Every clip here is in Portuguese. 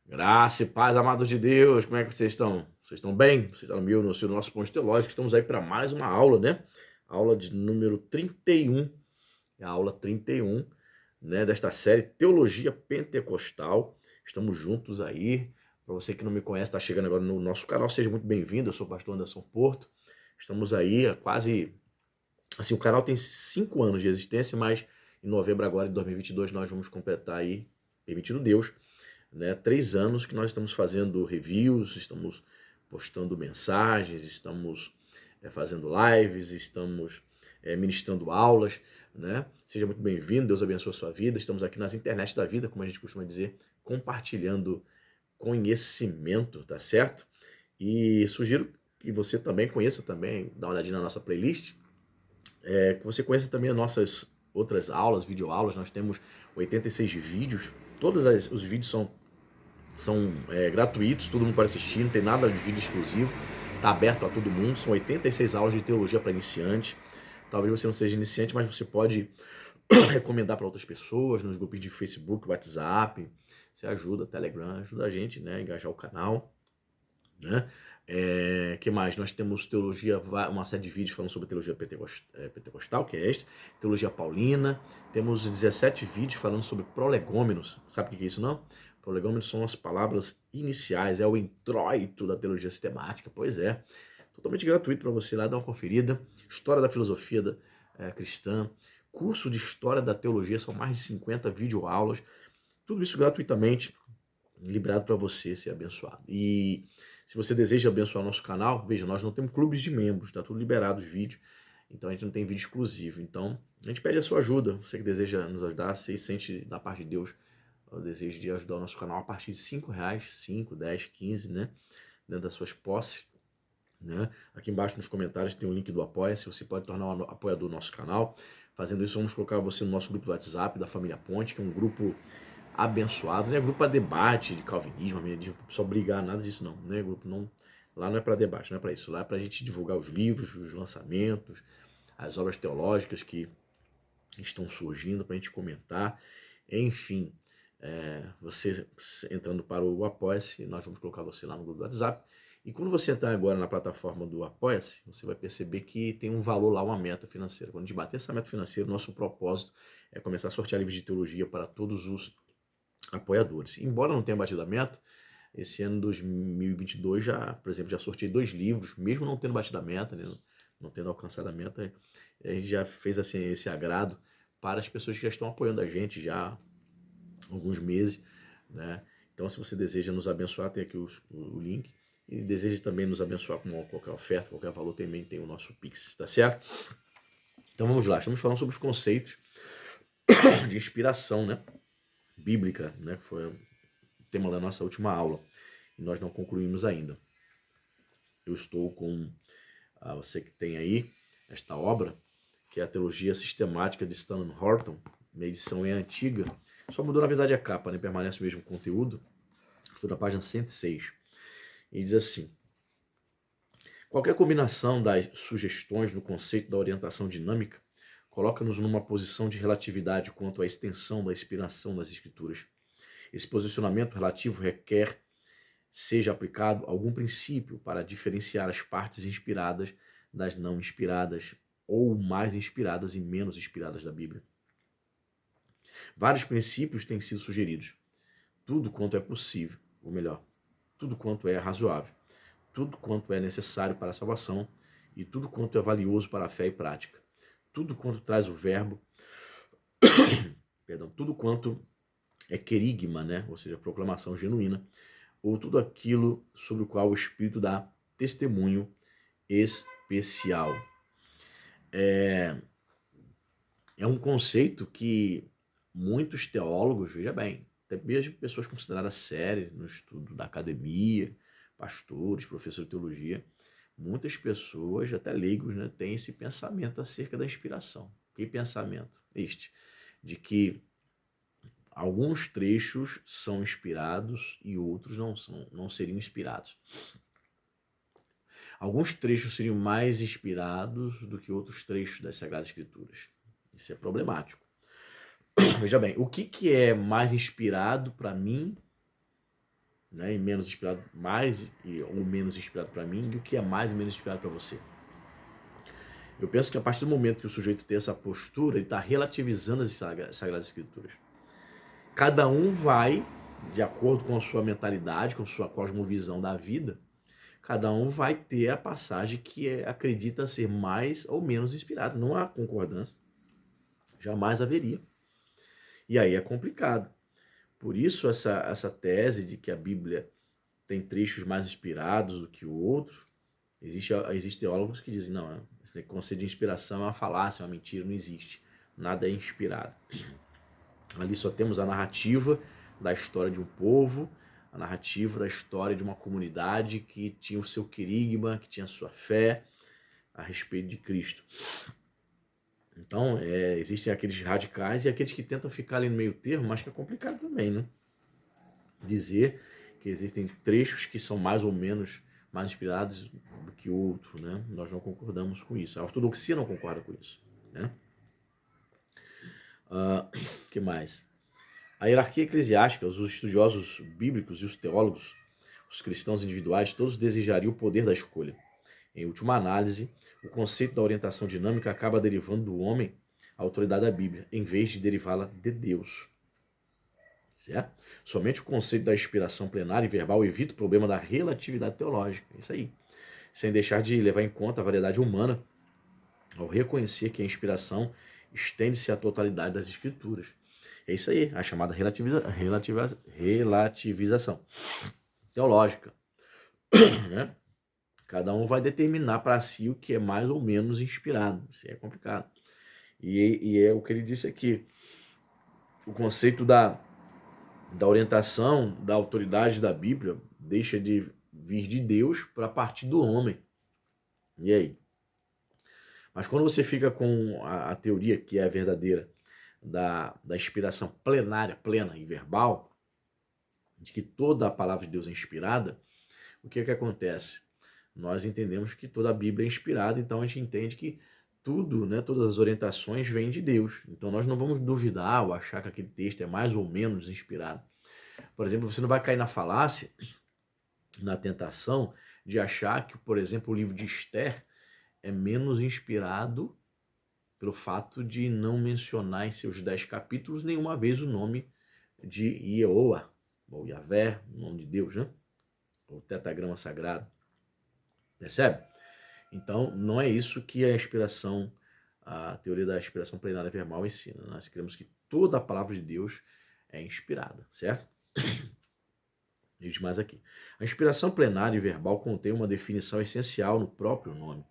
Graça e paz, amados de Deus, como é que vocês estão? Vocês estão bem? Vocês estão no nosso ponto teológico, estamos aí para mais uma aula, né? Aula de número 31, a aula 31, né, desta série Teologia Pentecostal. Estamos juntos aí. Para você que não me conhece, está chegando agora no nosso canal, seja muito bem-vindo. Eu sou o pastor Anderson Porto. Estamos aí há quase... Assim, o canal tem 5 anos de existência, mas em novembro agora de 2022 nós vamos completar aí, permitindo Deus, né, 3 anos que nós estamos fazendo reviews, estamos postando mensagens, estamos fazendo lives, estamos ministrando aulas, né? Seja muito bem-vindo, Deus abençoe a sua vida. Estamos aqui nas internet da vida, como a gente costuma dizer, compartilhando conhecimento, tá certo? E sugiro que você também conheça também, dá uma olhadinha na nossa playlist, que você conheça também as nossas outras aulas, videoaulas. Nós temos 86 vídeos, todos os vídeos são gratuitos, todo mundo pode assistir, não tem nada de vídeo exclusivo, está aberto a todo mundo. São 86 aulas de teologia para iniciantes. Talvez você não seja iniciante, mas você pode recomendar para outras pessoas nos grupos de Facebook, WhatsApp. Você ajuda, Telegram, ajuda a gente, né, a engajar o canal, né? Que mais? Nós temos teologia, uma série de vídeos falando sobre teologia pentecostal, que é este, teologia paulina. Temos 17 vídeos falando sobre prolegômenos. Sabe o que é isso, não? Prolegômenos são as palavras iniciais, é o introito da teologia sistemática. Pois é, totalmente gratuito para você lá dar uma conferida. História da filosofia cristã, curso de história da teologia, são mais de 50 videoaulas. Tudo isso gratuitamente, liberado para você ser abençoado. E se você deseja abençoar nosso canal, veja, nós não temos clubes de membros, tá tudo liberado os vídeos, então a gente não tem vídeo exclusivo. Então a gente pede a sua ajuda, você que deseja nos ajudar, se sente da parte de Deus o desejo de ajudar o nosso canal a partir de R$ 5, 5, 10, 15, né, dentro das suas posses, né? Aqui embaixo nos comentários tem o link do Apoia-se, você pode tornar um apoiador do nosso canal. Fazendo isso, vamos colocar você no nosso grupo do WhatsApp da Família Ponte, que é um grupo abençoado, não é grupo para debate de calvinismo, arminianismo, para pessoal brigar, nada disso não, né? Grupo não, lá não é para debate, não é para isso, lá é para a gente divulgar os livros, os lançamentos, as obras teológicas que estão surgindo, para a gente comentar, enfim, você entrando para o Apoia-se, nós vamos colocar você lá no grupo do WhatsApp. E quando você entrar agora na plataforma do Apoia-se, você vai perceber que tem um valor lá, uma meta financeira. Quando a gente bater essa meta financeira, nosso propósito é começar a sortear livros de teologia para todos os apoiadores. Embora não tenha batido a meta, esse ano 2022 já, por exemplo, já sorteei 2 livros, mesmo não tendo batido a meta, né, não tendo alcançado a meta, a gente já fez assim, esse agrado para as pessoas que já estão apoiando a gente já há alguns meses, né? Então, se você deseja nos abençoar, tem aqui o link. E deseja também nos abençoar com qualquer oferta, qualquer valor, também tem o nosso Pix, tá certo? Então vamos lá, estamos falando sobre os conceitos de inspiração, né, bíblica, né, que foi o tema da nossa última aula, e nós não concluímos ainda. Eu estou com você que tem aí esta obra, que é a Teologia Sistemática de Stanley Horton. Minha edição é antiga, só mudou na verdade a capa, né? Permanece o mesmo conteúdo. Estou na página 106. E diz assim: qualquer combinação das sugestões no conceito da orientação dinâmica coloca-nos numa posição de relatividade quanto à extensão da inspiração das Escrituras. Esse posicionamento relativo requer seja aplicado algum princípio para diferenciar as partes inspiradas das não inspiradas, ou mais inspiradas e menos inspiradas da Bíblia. Vários princípios têm sido sugeridos. Tudo quanto é possível, ou melhor, tudo quanto é razoável, tudo quanto é necessário para a salvação e tudo quanto é valioso para a fé e prática. Tudo quanto traz o verbo, perdão, tudo quanto é querigma, né? Ou seja, proclamação genuína, ou tudo aquilo sobre o qual o Espírito dá testemunho especial. É um conceito que muitos teólogos, veja bem, até mesmo pessoas consideradas sérias no estudo da academia, pastores, professores de teologia, muitas pessoas, até leigos, né, têm esse pensamento acerca da inspiração. Que pensamento? Este, de que alguns trechos são inspirados e outros não seriam inspirados. Alguns trechos seriam mais inspirados do que outros trechos das Sagradas Escrituras. Isso é problemático. Veja bem, o que é mais inspirado para mim né, e menos inspirado, mais ou menos inspirado para mim, e o que é mais e menos inspirado para você. Eu penso que a partir do momento que o sujeito tem essa postura, ele está relativizando as Sagradas Escrituras. Cada um vai, de acordo com a sua mentalidade, com a sua cosmovisão da vida, cada um vai ter a passagem que acredita ser mais ou menos inspirada. Não há concordância. Jamais haveria. E aí é complicado. Por isso essa tese de que a Bíblia tem trechos mais inspirados do que outros, existem teólogos que dizem, não, esse conceito de inspiração é uma falácia, é uma mentira, não existe. Nada é inspirado. Ali só temos a narrativa da história de um povo, a narrativa da história de uma comunidade que tinha o seu querigma, que tinha a sua fé a respeito de Cristo. Então, existem aqueles radicais e aqueles que tentam ficar ali no meio termo, mas que é complicado também, né? Dizer que existem trechos que são mais ou menos mais inspirados do que outros, né? Nós não concordamos com isso. A ortodoxia não concorda com isso, né? Que mais? A hierarquia eclesiástica, os estudiosos bíblicos e os teólogos, os cristãos individuais, todos desejariam o poder da escolha. Em última análise, o conceito da orientação dinâmica acaba derivando do homem a autoridade da Bíblia, em vez de derivá-la de Deus. Certo? Somente o conceito da inspiração plenária e verbal evita o problema da relatividade teológica. É isso aí. Sem deixar de levar em conta a variedade humana, ao reconhecer que a inspiração estende-se à totalidade das Escrituras. É isso aí, a chamada relativização teológica. Né? Cada um vai determinar para si o que é mais ou menos inspirado. Isso é complicado. E é o que ele disse aqui. O conceito da orientação, da autoridade da Bíblia, deixa de vir de Deus para partir do homem. E aí? Mas quando você fica com a teoria, que é a verdadeira, da inspiração plenária, plena e verbal, de que toda a palavra de Deus é inspirada, o que acontece? Nós entendemos que toda a Bíblia é inspirada, então a gente entende que tudo, né, todas as orientações vêm de Deus. Então nós não vamos duvidar ou achar que aquele texto é mais ou menos inspirado. Por exemplo, você não vai cair na falácia, na tentação, de achar que, por exemplo, o livro de Esther é menos inspirado pelo fato de não mencionar em seus 10 capítulos nenhuma vez o nome de Ieoa, ou Yahvé, o nome de Deus, né? O tetragrama sagrado. Percebe? Então, não é isso que a teoria da inspiração plenária verbal ensina. Nós cremos que toda a palavra de Deus é inspirada, certo? Diz mais aqui. A inspiração plenária e verbal contém uma definição essencial no próprio nome.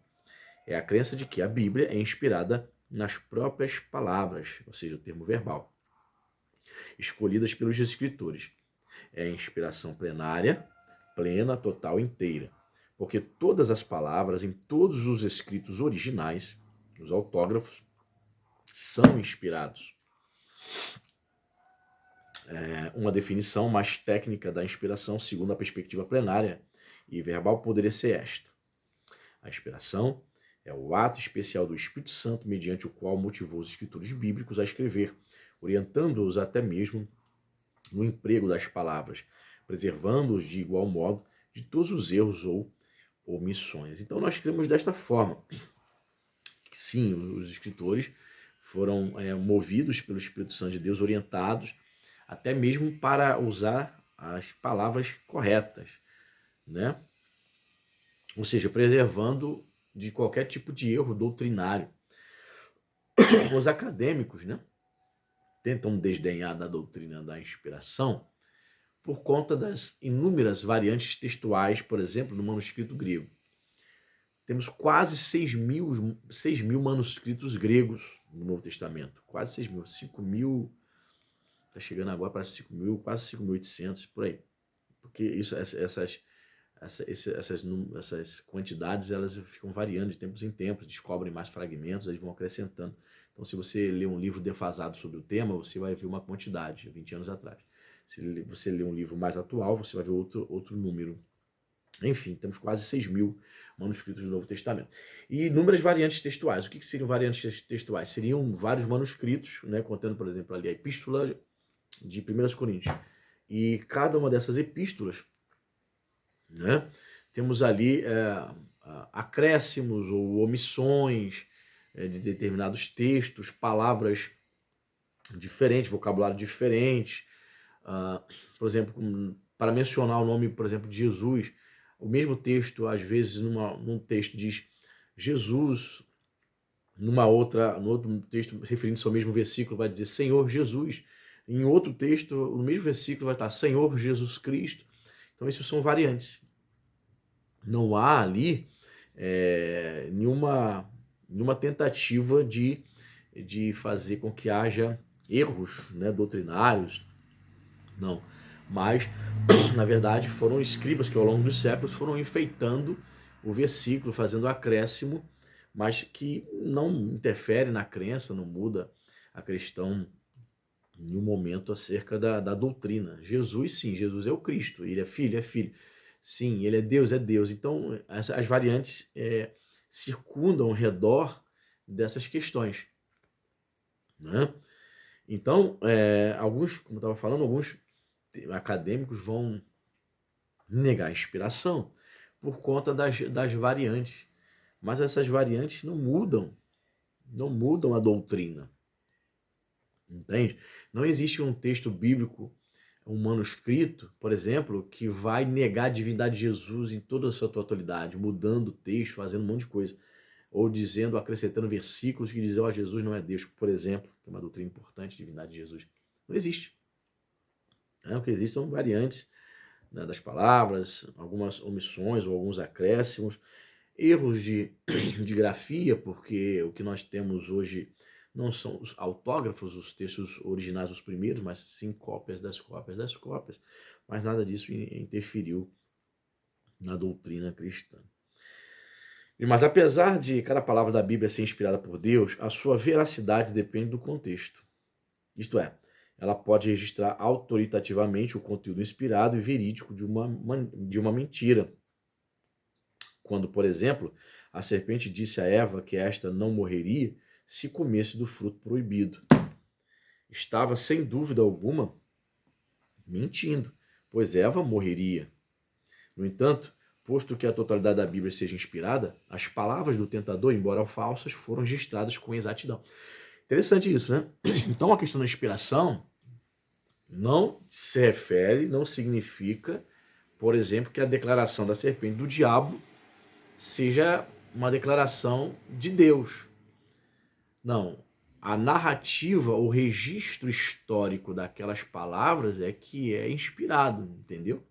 É a crença de que a Bíblia é inspirada nas próprias palavras, ou seja, o termo verbal, escolhidas pelos escritores. É a inspiração plenária, plena, total, inteira. Porque todas as palavras em todos os escritos originais, os autógrafos, são inspirados. Uma definição mais técnica da inspiração, segundo a perspectiva plenária e verbal, poderia ser esta. A inspiração é o ato especial do Espírito Santo, mediante o qual motivou os escritores bíblicos a escrever, orientando-os até mesmo no emprego das palavras, preservando-os de igual modo de todos os erros ou omissões. Então nós cremos desta forma. Sim, os escritores foram movidos pelo Espírito Santo de Deus, orientados até mesmo para usar as palavras corretas, né? Ou seja, preservando de qualquer tipo de erro doutrinário. Os acadêmicos, né, tentam desdenhar da doutrina da inspiração por conta das inúmeras variantes textuais, por exemplo, no manuscrito grego. Temos quase 6 mil manuscritos gregos no Novo Testamento. Quase 6 mil. 5 mil, está chegando agora para 5 mil, quase 5.800, por aí. Porque essas quantidades elas ficam variando de tempos em tempos, descobrem mais fragmentos, eles vão acrescentando. Então, se você lê um livro defasado sobre o tema, você vai ver uma quantidade, 20 anos atrás. Se você lê um livro mais atual, você vai ver outro número. Enfim, temos quase 6 mil manuscritos do Novo Testamento. E inúmeras variantes textuais. O que seriam variantes textuais? Seriam vários manuscritos, né, contendo, por exemplo, ali a epístola de 1 Coríntios. E cada uma dessas epístolas né? Temos ali acréscimos ou omissões de determinados textos, palavras diferentes, vocabulário diferente. Por exemplo, para mencionar o nome, por exemplo, de Jesus, o mesmo texto, às vezes, num texto diz Jesus, no outro texto, referindo-se ao mesmo versículo, vai dizer Senhor Jesus. Em outro texto, no mesmo versículo, vai estar Senhor Jesus Cristo. Então, isso são variantes. Não há ali nenhuma tentativa de fazer com que haja erros, né, doutrinários, não. Mas, na verdade, foram escribas que ao longo dos séculos foram enfeitando o versículo, fazendo acréscimo, mas que não interfere na crença, não muda a questão em um momento acerca da doutrina. Jesus, sim, Jesus é o Cristo, ele é filho, é filho. Sim, ele é Deus, é Deus. Então, as variantes circundam ao redor dessas questões, né? Então, alguns, como eu estava falando, alguns acadêmicos vão negar a inspiração por conta das variantes. Mas essas variantes não mudam a doutrina. Entende? Não existe um texto bíblico, um manuscrito, por exemplo, que vai negar a divindade de Jesus em toda a sua totalidade, mudando o texto, fazendo um monte de coisa. Ou dizendo, acrescentando versículos que dizem, Jesus não é Deus, por exemplo, que é uma doutrina importante, divindade de Jesus. Não existe. O que existe são variantes, né, das palavras, algumas omissões ou alguns acréscimos, erros de grafia, porque o que nós temos hoje não são os autógrafos, os textos originais, os primeiros, mas sim cópias das cópias das cópias. Mas nada disso interferiu na doutrina cristã. Mas apesar de cada palavra da Bíblia ser inspirada por Deus, a sua veracidade depende do contexto. Isto é, ela pode registrar autoritativamente o conteúdo inspirado e verídico de uma mentira. Quando, por exemplo, a serpente disse a Eva que esta não morreria se comesse do fruto proibido. Estava, sem dúvida alguma, mentindo, pois Eva morreria. No entanto, posto que a totalidade da Bíblia seja inspirada, as palavras do tentador, embora falsas, foram registradas com exatidão. Interessante isso, né? Então, a questão da inspiração não se refere, não significa, por exemplo, que a declaração da serpente do diabo seja uma declaração de Deus. Não. A narrativa, o registro histórico daquelas palavras é que é inspirado, entendeu?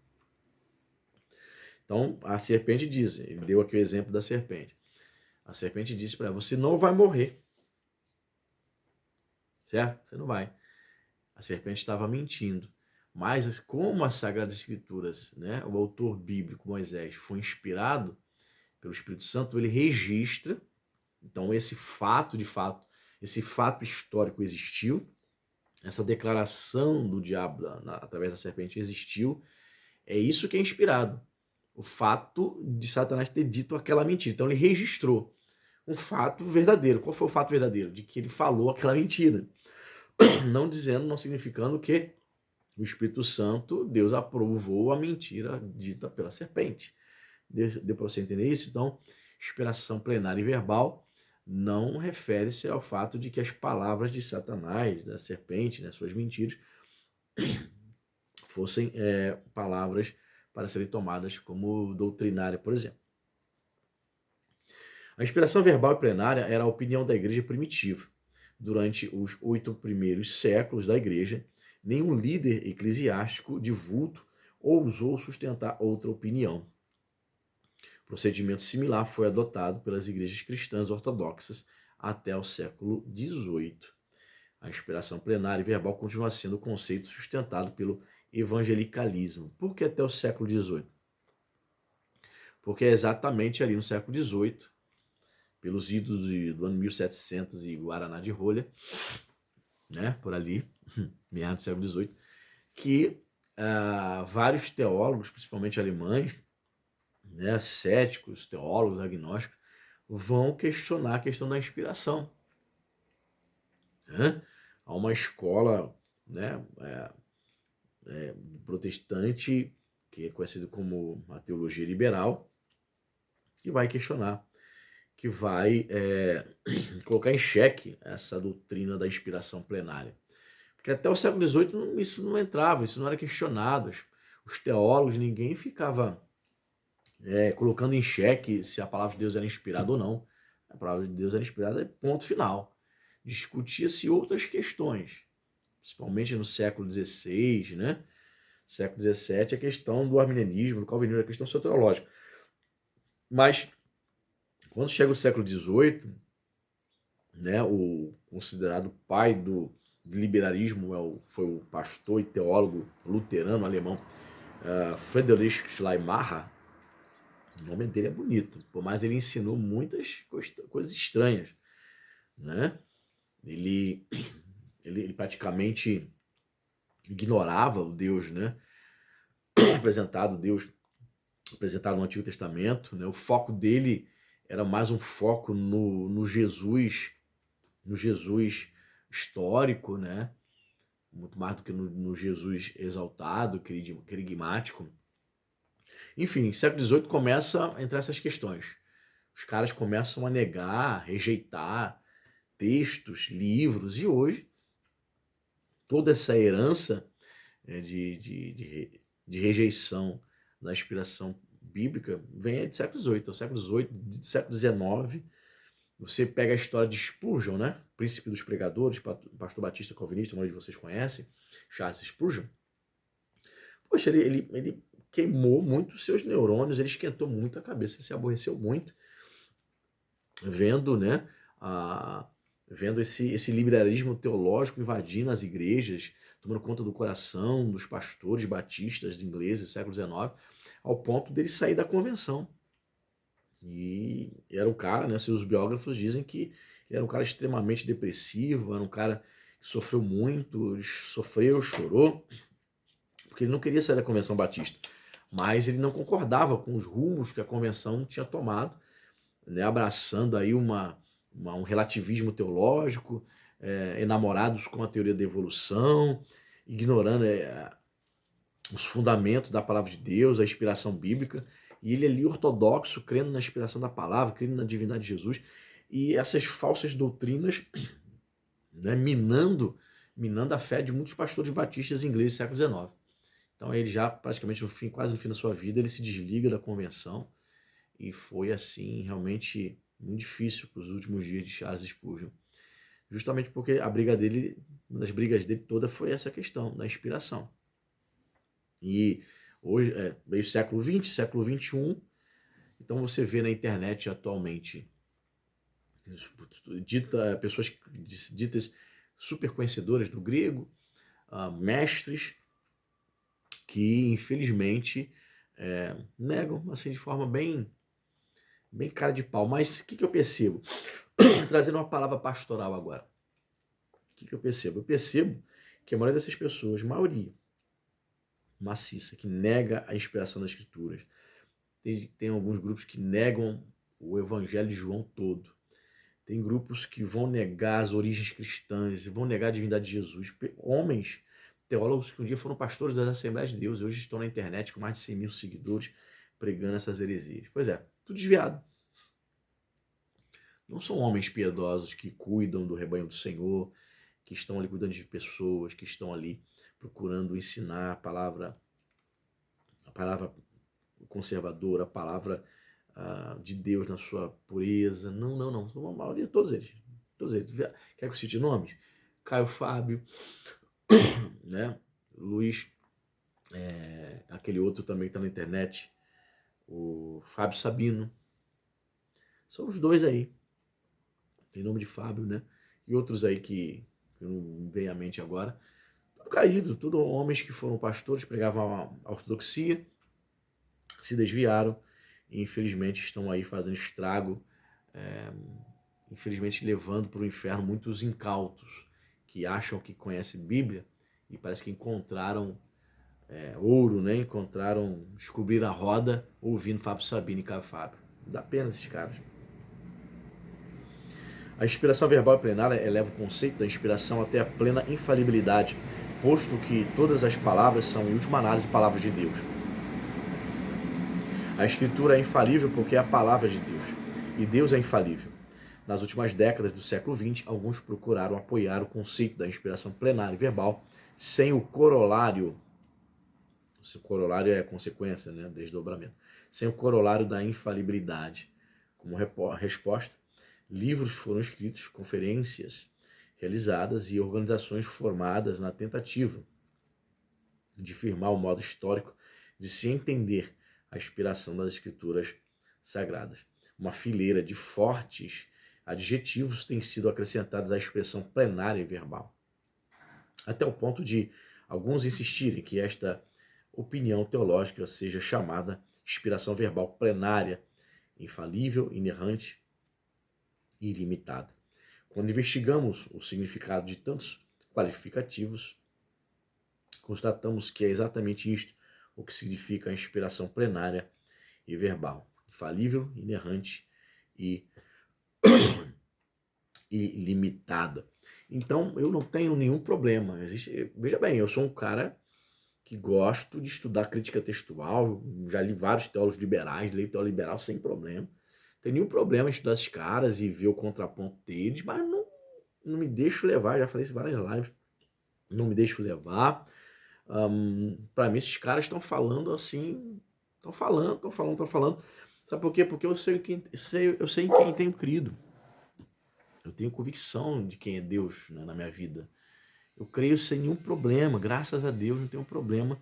Então, a serpente diz, ele deu aqui o exemplo da serpente. A serpente disse para ela, você não vai morrer. Certo? Você não vai. A serpente estava mentindo. Mas como as Sagradas Escrituras, né, o autor bíblico Moisés foi inspirado pelo Espírito Santo, ele registra, então esse fato histórico existiu, essa declaração do diabo através da serpente existiu, é isso que é inspirado. O fato de Satanás ter dito aquela mentira. Então ele registrou um fato verdadeiro. Qual foi o fato verdadeiro? De que ele falou aquela mentira. Não significando que o Espírito Santo, Deus aprovou a mentira dita pela serpente. Deu para você entender isso? Então, inspiração plenária e verbal não refere-se ao fato de que as palavras de Satanás, da serpente, né, suas mentiras, fossem palavras para serem tomadas como doutrinária, por exemplo. A inspiração verbal e plenária era a opinião da igreja primitiva. Durante os 8 primeiros séculos da igreja, nenhum líder eclesiástico de vulto ousou sustentar outra opinião. Procedimento similar foi adotado pelas igrejas cristãs ortodoxas até o século XVIII. A inspiração plenária e verbal continua sendo o conceito sustentado pelo evangelicalismo. Por que até o século XVIII? Porque é exatamente ali no século XVIII, pelos idos do ano 1700 e Guaraná de rolha, né, por ali, meados do século XVIII, que vários teólogos, principalmente alemães, né, céticos, teólogos, agnósticos, vão questionar a questão da inspiração. Né? Há uma escola, né, protestante que é conhecido como a teologia liberal, que vai questionar, que vai colocar em xeque essa doutrina da inspiração plenária. Porque até o século XVIII isso não entrava, isso não era questionado. Os teólogos, ninguém ficava colocando em xeque se a palavra de Deus era inspirada ou não. A palavra de Deus era inspirada, ponto final. Discutia-se outras questões, principalmente no século XVI, né? Século XVII, a questão do arminianismo, do calvinismo, a questão soteriológica. Mas, quando chega o século XVIII, né, o considerado pai do liberalismo foi o pastor e teólogo luterano alemão Friedrich Schleiermacher. O nome dele é bonito, mas ele ensinou muitas coisas estranhas, né? Ele praticamente ignorava o Deus, né? Deus apresentado no Antigo Testamento, né? O foco dele era mais um foco no Jesus histórico, né? Muito mais do que no Jesus exaltado, querigmático. Enfim, século XVIII começa a entrar essas questões. Os caras começam a negar, rejeitar textos, livros, e hoje toda essa herança de rejeição da inspiração bíblica vem de século XVIII. O século XVIII, do século XIX, você pega a história de Spurgeon, né? Príncipe dos pregadores, pastor batista calvinista, como vocês conhecem, Charles Spurgeon. Poxa, ele queimou muito os seus neurônios, ele esquentou muito a cabeça, se aborreceu muito, vendo, né, vendo esse liberalismo teológico invadindo as igrejas, tomando conta do coração dos pastores batistas ingleses do século XIX, ao ponto dele sair da convenção. E era um cara, né, seus biógrafos dizem que ele era um cara extremamente depressivo, era um cara que sofreu muito, chorou, porque ele não queria sair da convenção batista, mas ele não concordava com os rumos que a convenção tinha tomado, né, abraçando aí um relativismo teológico, enamorados com a teoria da evolução, ignorando os fundamentos da palavra de Deus, a inspiração bíblica, e ele ali ortodoxo, crendo na inspiração da palavra, crendo na divindade de Jesus, e essas falsas doutrinas, né, minando a fé de muitos pastores batistas ingleses do século XIX. Então ele já praticamente quase no fim da sua vida, ele se desliga da convenção, e foi assim realmente muito difícil para os últimos dias de Charles Spurgeon. Justamente porque uma das brigas dele toda foi essa questão da inspiração. E hoje, veio século XX, século XXI, então você vê na internet atualmente pessoas ditas super conhecedoras do grego, mestres, que infelizmente negam assim, de forma bem cara de pau. Mas o que eu percebo? Trazendo uma palavra pastoral agora. O que eu percebo? Eu percebo que a maioria dessas pessoas, maioria maciça, que nega a inspiração das escrituras, tem alguns grupos que negam o evangelho de João todo. Tem grupos que vão negar as origens cristãs, vão negar a divindade de Jesus. Homens, teólogos que um dia foram pastores das Assembleias de Deus e hoje estão na internet com mais de 100 mil seguidores pregando essas heresias. Pois é, tudo desviado. Não são homens piedosos que cuidam do rebanho do Senhor, que estão ali cuidando de pessoas, que estão ali procurando ensinar a palavra conservadora, a palavra de Deus na sua pureza. Não. São a maioria, todos eles. Quer que eu cite nomes? Caio Fábio, né? Luiz, aquele outro também que está na internet, o Fábio Sabino. São os dois aí. Tem nome de Fábio, né? E outros aí que não me vem à mente agora. Tudo caído, tudo homens que foram pastores, pregavam a ortodoxia, se desviaram e infelizmente estão aí fazendo estrago, infelizmente levando para o inferno muitos incautos que acham que conhecem Bíblia e parece que encontraram ouro, né? Descobriram a roda ouvindo Fábio Sabino e Caio Fábio. Dá pena esses caras. A inspiração verbal e plenária eleva o conceito da inspiração até a plena infalibilidade, posto que todas as palavras são, em última análise, palavras de Deus. A Escritura é infalível porque é a palavra de Deus. E Deus é infalível. Nas últimas décadas do século XX, alguns procuraram apoiar o conceito da inspiração plenária e verbal sem o corolário. O corolário é a consequência, né? Desdobramento. Sem o corolário da infalibilidade. Como resposta, livros foram escritos, conferências realizadas e organizações formadas na tentativa de firmar o modo histórico de se entender a inspiração das escrituras sagradas. Uma fileira de fortes adjetivos tem sido acrescentados à expressão plenária e verbal, até o ponto de alguns insistirem que esta opinião teológica seja chamada inspiração verbal plenária, infalível, inerrante e ilimitada. Quando investigamos o significado de tantos qualificativos, constatamos que é exatamente isto o que significa a inspiração plenária e verbal, infalível, inerrante e ilimitada. Então, eu não tenho nenhum problema. Veja bem, eu sou um cara que gosto de estudar crítica textual, já li vários teólogos liberais, leio teólogo liberal sem problema. Não tem nenhum problema em estudar esses caras e ver o contraponto deles, mas não me deixo levar, já falei isso em várias lives, não me deixo levar. Para mim, esses caras estão falando assim, estão falando. Sabe por quê? Porque eu sei em quem tenho crido. Eu tenho convicção de quem é Deus, né, na minha vida. Eu creio sem nenhum problema, graças a Deus, não tenho problema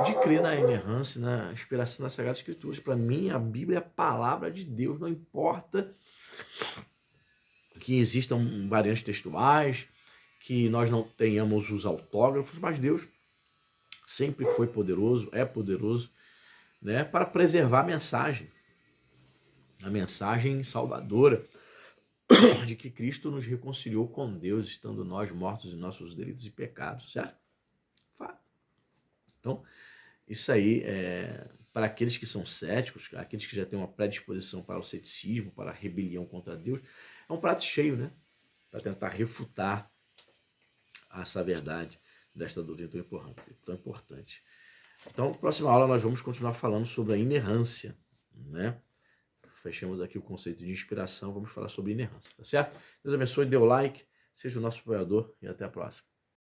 de crer na inerrância, na inspiração das Sagradas Escrituras. Para mim, a Bíblia é a palavra de Deus, não importa que existam variantes textuais, que nós não tenhamos os autógrafos, mas Deus sempre foi poderoso, é poderoso, né, para preservar a mensagem salvadora de que Cristo nos reconciliou com Deus, estando nós mortos em nossos delitos e pecados, certo? Fato. Então, isso aí é para aqueles que são céticos, aqueles que já têm uma predisposição para o ceticismo, para a rebelião contra Deus, é um prato cheio, né? Para tentar refutar essa verdade desta doutrina tão importante. Então, na próxima aula nós vamos continuar falando sobre a inerrância, né? Fechamos aqui o conceito de inspiração, vamos falar sobre inerrância, tá certo? Deus abençoe, dê o like, seja o nosso apoiador e até a próxima.